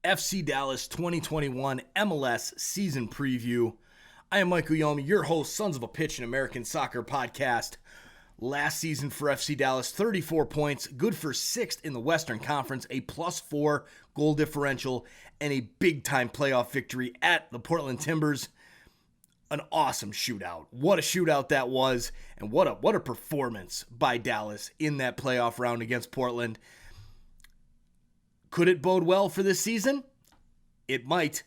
FC Dallas 2021 MLS season preview. I am Michael Yomi, your host, Sons of a Pitch, an American soccer podcast. Last season for FC Dallas, 34 points, good for 6th in the Western Conference, a +4 goal differential, and a big-time playoff victory at the Portland Timbers. An awesome shootout. What a shootout that was, and what a performance by Dallas in that playoff round against Portland. Could it bode well for this season? It might.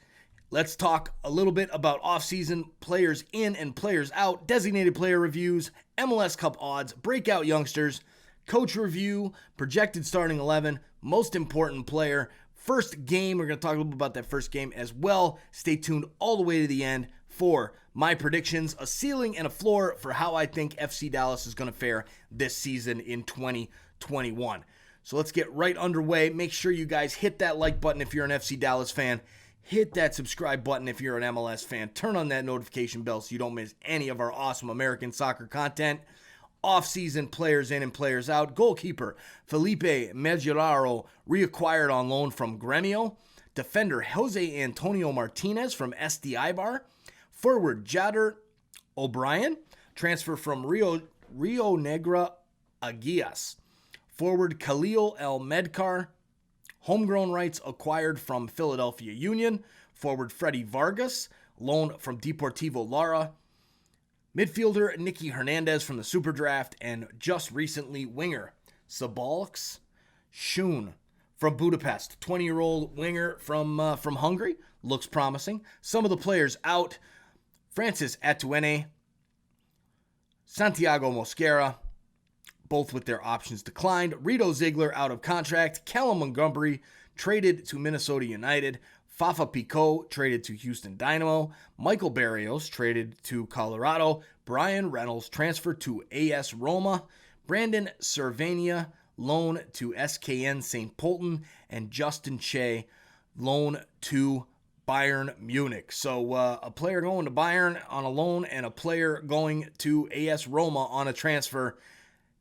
Let's talk a little bit about offseason players in and players out, designated player reviews, MLS Cup odds, breakout youngsters, coach review, projected starting 11, most important player, first game. We're going to talk a little bit about that first game as well. Stay tuned all the way to the end for my predictions, a ceiling and a floor for how I think FC Dallas is going to fare this season in 2021. So let's get right underway. Make sure you guys hit that like button if you're an FC Dallas fan. Hit that subscribe button if you're an MLS fan. Turn on that notification bell so you don't miss any of our awesome American soccer content. Off-season players in and players out. Goalkeeper Felipe Majoraro reacquired on loan from Gremio. Defender Jose Antonio Martinez from SD Ibar. Forward Jader O'Brien, transfer from Rio Negra Aguias. Forward Khalil El Medkar, homegrown rights acquired from Philadelphia Union. Forward Freddy Vargas, loan from Deportivo Lara. Midfielder Nicky Hernandez from the Super Draft, and just recently winger Szabolcs Shun from Budapest. 20-year-old winger from Hungary, looks promising. Some of the players out: Francis Atuene, Santiago Mosquera, both with their options declined. Rito Ziegler out of contract. Callum Montgomery traded to Minnesota United. Fafa Picault traded to Houston Dynamo. Michael Barrios traded to Colorado. Brian Reynolds transferred to AS Roma. Brandon Cervania loan to SKN St. Pölten. And Justin Che loan to Bayern Munich. So a player going to Bayern on a loan and a player going to AS Roma on a transfer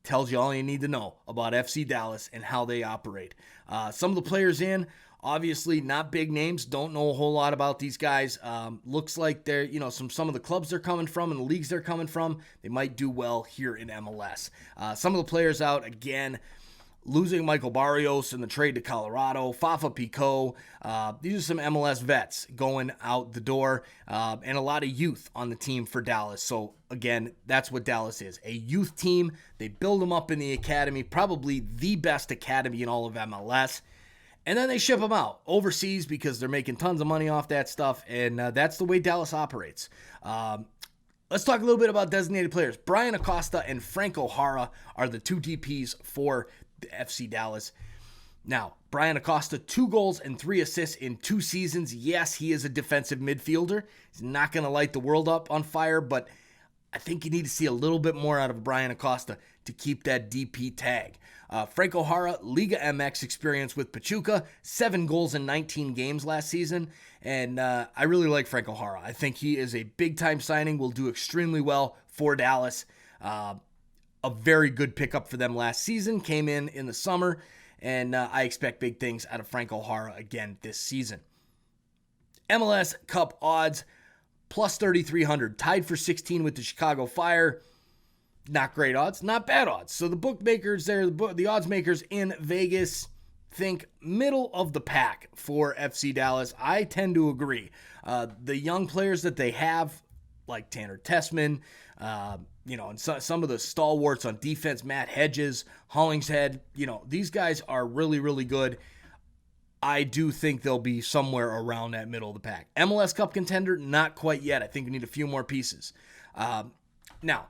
tells you all you need to know about FC Dallas and how they operate. Some of the players in, obviously not big names, don't know a whole lot about these guys. Looks like they're, some of the clubs they're coming from and the leagues they're coming from, they might do well here in MLS. Some of the players out, again, losing Michael Barrios in the trade to Colorado, Fafa Picault. These are some MLS vets going out the door, and a lot of youth on the team for Dallas. So, again, that's what Dallas is, a youth team. They build them up in the academy, probably the best academy in all of MLS, and then they ship them out overseas because they're making tons of money off that stuff, and that's the way Dallas operates. Let's talk a little bit about designated players. Brian Acosta and Franco Jara are the two DPs for the FC Dallas. Now, Brian Acosta, 2 goals and 3 assists in 2 seasons. Yes, he is a defensive midfielder. He's not going to light the world up on fire, but I think you need to see a little bit more out of Brian Acosta to keep that DP tag. Franco Jara, Liga MX experience with Pachuca, 7 goals in 19 games last season, and I really like Franco Jara. I think he is a big-time signing, will do extremely well for Dallas. A very good pickup for them last season, came in the summer, and I expect big things out of Franco Jara again this season. MLS Cup odds, plus 3,300, tied for 16 with the Chicago Fire. Not great odds, not bad odds. So the bookmakers there, the odds makers in Vegas, think middle of the pack for FC Dallas. I tend to agree. The young players that they have, like Tanner Tessman, and some of the stalwarts on defense, Matt Hedges, Hollingshead, these guys are really, really good. I do think they'll be somewhere around that middle of the pack. MLS Cup contender, not quite yet. I think we need a few more pieces. Now,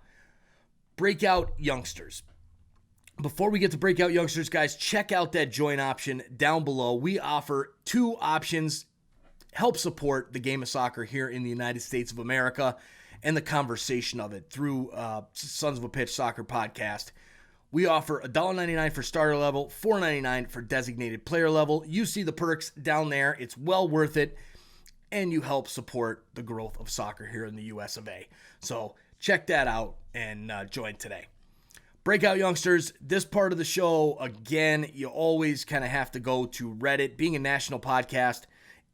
Breakout Youngsters. Before we get to Breakout Youngsters, guys, check out that join option down below. We offer 2 options, help support the game of soccer here in the United States of America and the conversation of it through Sons of a Pitch Soccer Podcast. We offer $1.99 for starter level, $4.99 for designated player level. You see the perks down there. It's well worth it, and you help support the growth of soccer here in the US of A. So check that out and join today. Breakout Youngsters, this part of the show, again, you always kind of have to go to Reddit. Being a national podcast,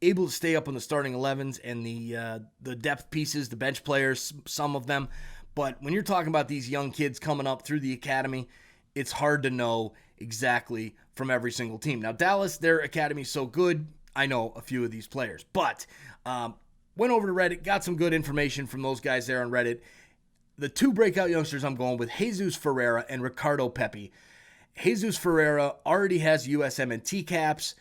able to stay up on the starting 11s and the depth pieces, the bench players, some of them. But when you're talking about these young kids coming up through the academy, it's hard to know exactly from every single team. Now, Dallas, their academy is so good, I know a few of these players. But went over to Reddit, got some good information from those guys there on Reddit. The two breakout youngsters I'm going with, Jesus Ferreira and Ricardo Pepi. Jesus Ferreira already has USMNT caps,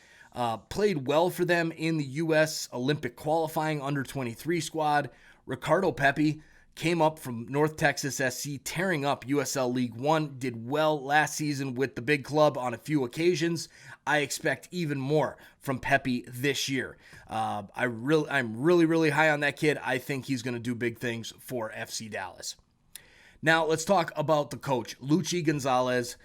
played well for them in the U.S. Olympic qualifying under-23 squad. Ricardo Pepi came up from North Texas SC, tearing up USL League One, did well last season with the big club on a few occasions. I expect even more from Pepi this year. I'm really high on that kid. I think he's going to do big things for FC Dallas. Now, let's talk about the coach, Luchi Gonzalez.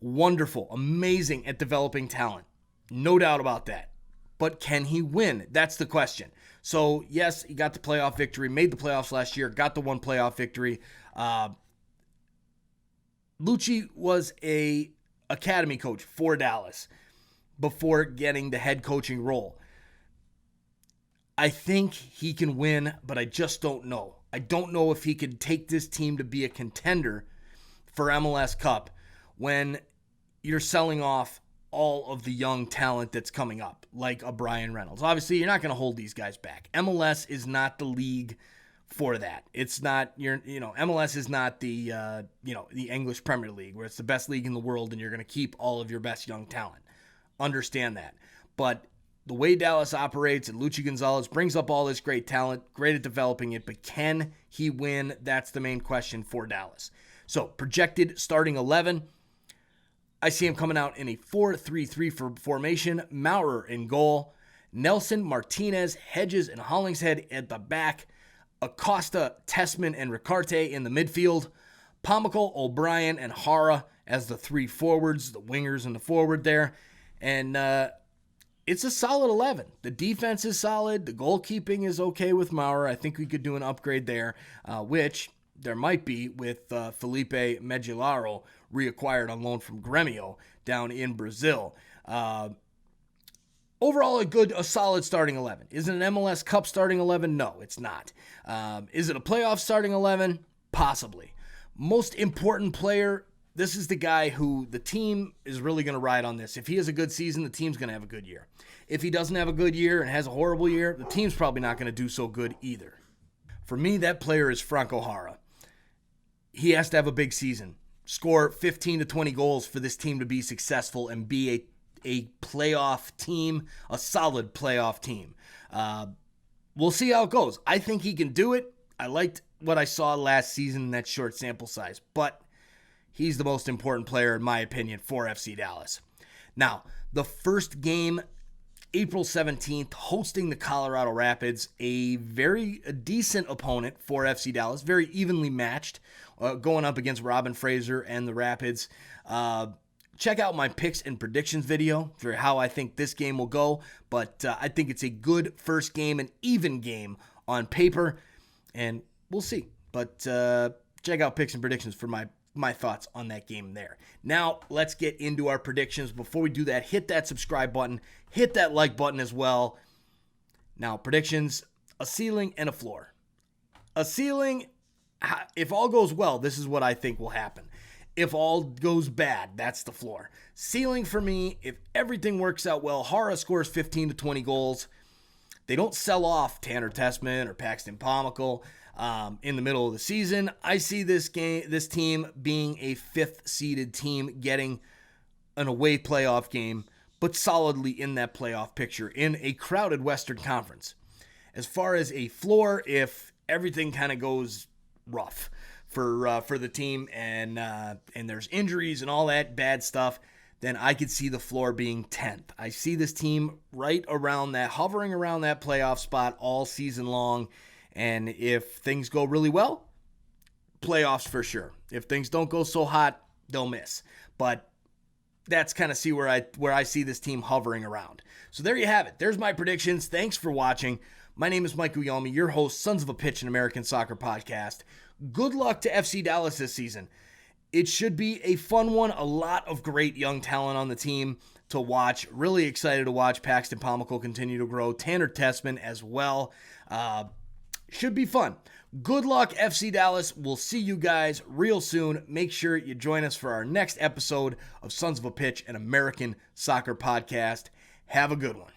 Wonderful, amazing at developing talent. No doubt about that. But can he win? That's the question. So, yes, he got the playoff victory, made the playoffs last year, got the one playoff victory. Luchi was a academy coach for Dallas before getting the head coaching role. I think he can win, but I just don't know. I don't know if he can take this team to be a contender for MLS Cup when you're selling off all of the young talent that's coming up, like a Brian Reynolds. Obviously, you're not going to hold these guys back. MLS is not the league for that. It's not MLS is not the the English Premier League where it's the best league in the world and you're going to keep all of your best young talent. Understand that. But the way Dallas operates and Luchi Gonzalez brings up all this great talent, great at developing it, but can he win? That's the main question for Dallas. So, projected starting 11. I see him coming out in a 4-3-3 formation. Maurer in goal. Nelson, Martinez, Hedges, and Hollingshead at the back. Acosta, Tessman, and Ricarte in the midfield. Pomical, O'Brien, and Hara as the three forwards, the wingers and the forward there. And it's a solid 11. The defense is solid. The goalkeeping is okay with Maurer. I think we could do an upgrade there, which there might be with Felipe Medjilaro, reacquired on loan from Grêmio down in Brazil. Overall, a solid starting 11. Is it an MLS Cup starting 11? No, it's not. Is it a playoff starting 11? Possibly. Most important player, this is the guy who the team is really going to ride on this. If he has a good season, the team's going to have a good year. If he doesn't have a good year and has a horrible year, the team's probably not going to do so good either. For me, that player is Franco Jara. He has to have a big season. Score 15 to 20 goals for this team to be successful and be a playoff team, a solid playoff team. We'll see how it goes. I think he can do it. I liked what I saw last season in that short sample size, but he's the most important player, in my opinion, for FC Dallas. Now, the first game, April 17th, hosting the Colorado Rapids, a decent opponent for FC Dallas, very evenly matched, going up against Robin Fraser and the Rapids. Check out my picks and predictions video for how I think this game will go, but I think it's a good first game, an even game on paper, and we'll see. But check out picks and predictions for my thoughts on that game there. Now, let's get into our predictions. Before we do that, hit that subscribe button, hit that like button as well. Now, predictions, a ceiling and a floor. A ceiling, if all goes well, this is what I think will happen. If all goes bad, that's the floor. Ceiling for me, if everything works out well, Jara scores 15 to 20 goals. They don't sell off Tanner Tessman or Paxton Pomical in the middle of the season. I see this team being a fifth-seeded team, getting an away playoff game, but solidly in that playoff picture in a crowded Western Conference. As far as a floor, if everything kind of goes rough for the team and there's injuries and all that bad stuff, then I could see the floor being 10th. I see this team right around that, hovering around that playoff spot all season long. And if things go really well, playoffs for sure. If things don't go so hot, they'll miss. But that's kind of where I see this team hovering around. So there you have it. There's my predictions. Thanks for watching. My name is Mike Uyomi, your host, Sons of a Pitch, an American soccer podcast. Good luck to FC Dallas this season. it should be a fun one. A lot of great young talent on the team to watch. Really excited to watch Paxton Pomykal continue to grow. Tanner Tessman as well. Should be fun. Good luck, FC Dallas. We'll see you guys real soon. Make sure you join us for our next episode of Sons of a Pitch, an American soccer podcast. Have a good one.